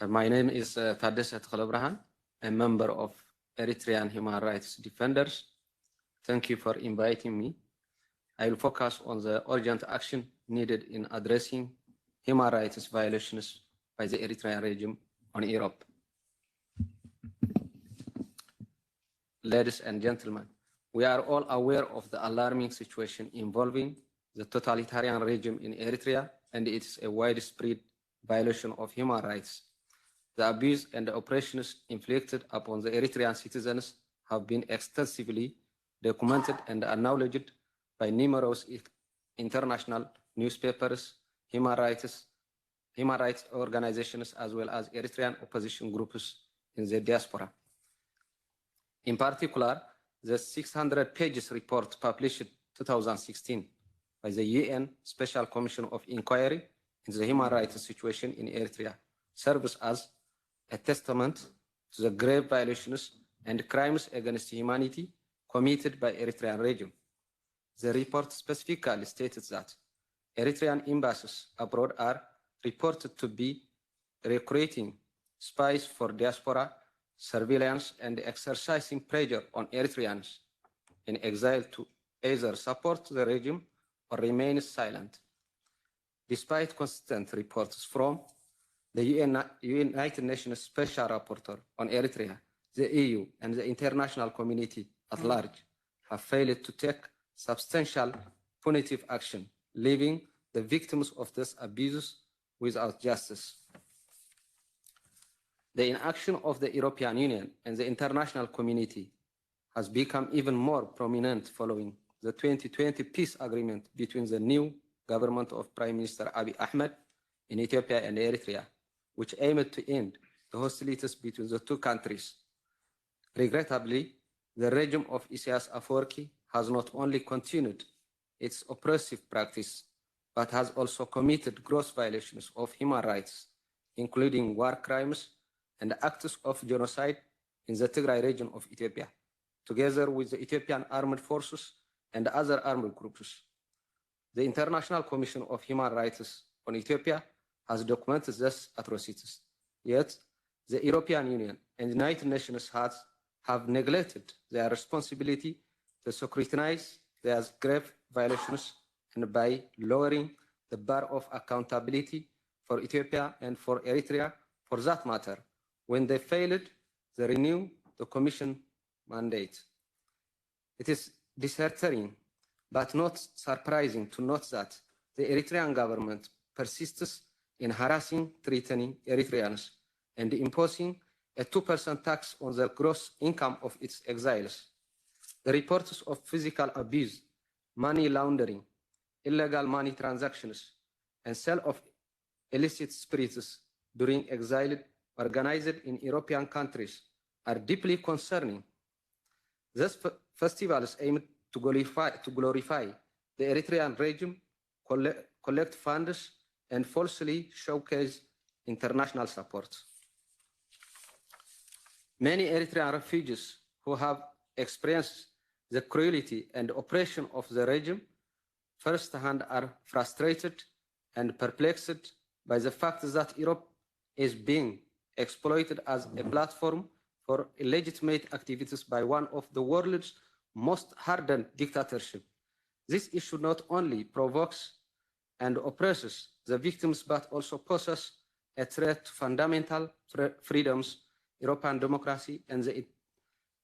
My name is Teklebrhan, a member of Eritrean Human Rights Defenders. Thank you for inviting me. I will focus on the urgent action needed in addressing human rights violations by the Eritrean regime on Europe. Ladies and gentlemen, we are all aware of the alarming situation involving the totalitarian regime in Eritrea, and it is a widespread violation of human rights. The abuse and the oppressions inflicted upon the Eritrean citizens have been extensively documented and acknowledged by numerous international newspapers, human rights organizations, as well as Eritrean opposition groups in the diaspora. In particular, the 600 pages report published in 2016 by the UN Special Commission of Inquiry into the human rights situation in Eritrea serves as a testament to the grave violations and crimes against humanity committed by Eritrean regime. The report specifically stated that Eritrean embassies abroad are reported to be recruiting spies for diaspora surveillance and exercising pressure on Eritreans in exile to either support the regime or remain silent. Despite consistent reports from the United Nations Special Rapporteur on Eritrea, the EU, and the international community at large have failed to take substantial punitive action, leaving the victims of these abuses without justice. The inaction of the European Union and the international community has become even more prominent following the 2020 peace agreement between the new government of Prime Minister Abiy Ahmed in Ethiopia and Eritrea, which aimed to end the hostilities between the two countries. Regrettably, the regime of Isaias Afwerki has not only continued its oppressive practice, but has also committed gross violations of human rights, including war crimes and acts of genocide in the Tigray region of Ethiopia, together with the Ethiopian armed forces and other armed groups. The International Commission of Human Rights on Ethiopia has documented these atrocities. Yet, the European Union and the United Nations have neglected their responsibility to scrutinize their grave violations, and by lowering the bar of accountability for Ethiopia and for Eritrea, for that matter, when they failed to renew the Commission mandate. It is disheartening, but not surprising to note that the Eritrean government persists in harassing, threatening Eritreans and imposing a 2% tax on the gross income of its exiles. The reports of physical abuse, money laundering, illegal money transactions, and sale of illicit spirits during exile organized in European countries are deeply concerning. These festivals aim to glorify the Eritrean regime, collect funds, and falsely showcase international support. Many Eritrean refugees who have experienced the cruelty and oppression of the regime firsthand are frustrated and perplexed by the fact that Europe is being exploited as a platform for illegitimate activities by one of the world's most hardened dictatorships. This issue not only provokes and oppresses the victims, but also poses a threat to fundamental freedoms, European democracy, and the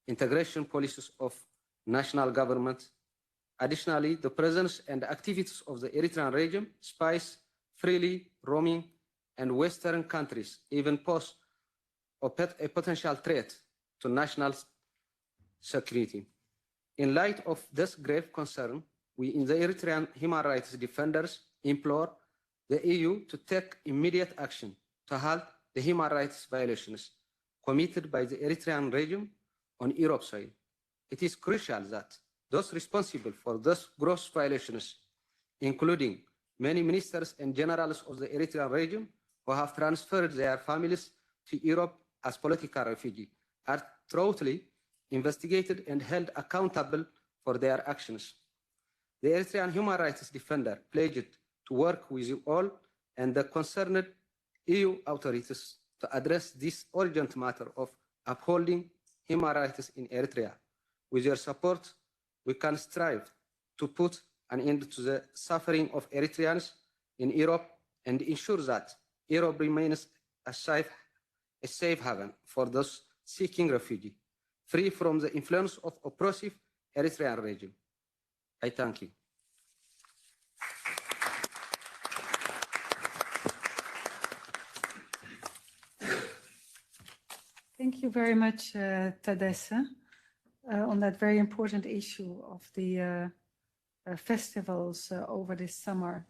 integration policies of national government. Additionally, the presence and activities of the Eritrean regime, spies freely roaming, and Western countries even pose a potential threat to national security. In light of this grave concern, we in the Eritrean human rights defenders implore the EU to take immediate action to halt the human rights violations committed by the Eritrean regime on Europe's soil. It is crucial that those responsible for those gross violations, including many ministers and generals of the Eritrean regime who have transferred their families to Europe as political refugees, are thoroughly investigated and held accountable for their actions. The Eritrean human rights defender pledged to work with you all and the concerned EU authorities to address this urgent matter of upholding human rights in Eritrea. With your support, we can strive to put an end to the suffering of Eritreans in Europe and ensure that Europe remains a safe haven for those seeking refuge, free from the influence of oppressive Eritrean regime. I thank you. Thank you very much, Tadesse, on that very important issue of the festivals over this summer